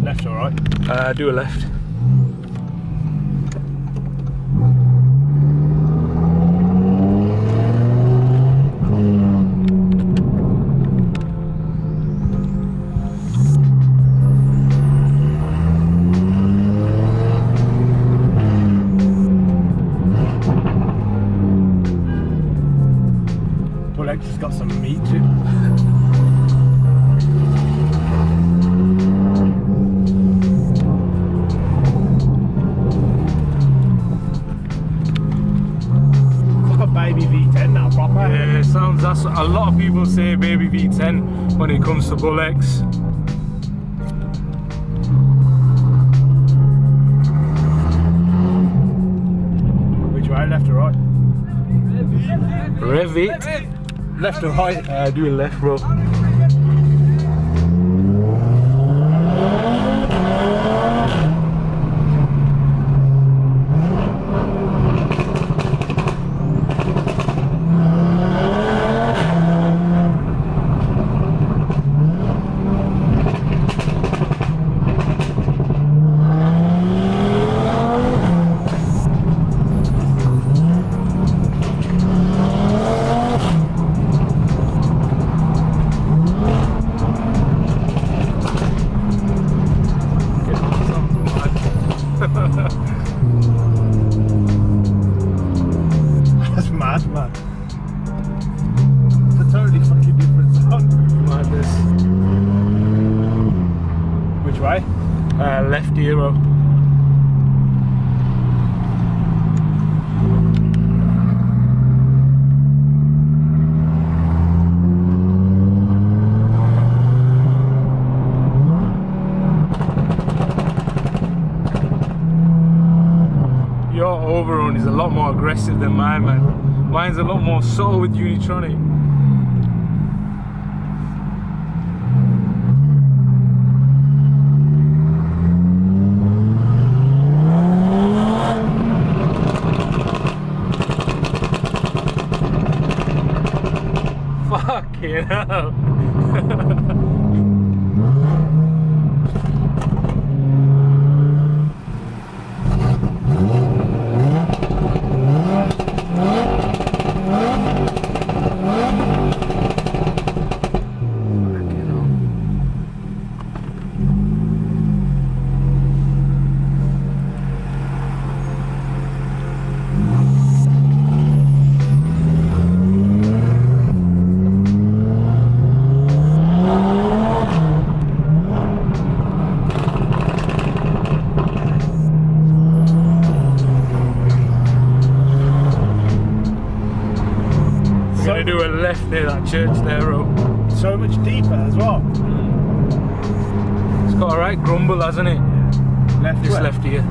Left or right? Do a left. Bullocks has got some meat too. Baby V10 now, proper. Yeah, it sounds, that's a lot of people say baby V10 when it comes to bullocks. Which way, left or right? Rev it. Left or right? Do a left, bro. That's mad, man. It's a totally fucking different sound. Madness. Which way? Left here, bro. Your overrun is a lot more aggressive than mine, man. Mine's a lot more subtle with Unitronic. Fucking hell. Gonna do a left near that church there, bro. So much deeper as well. It's got a right grumble, hasn't it? Left, Just where? left here.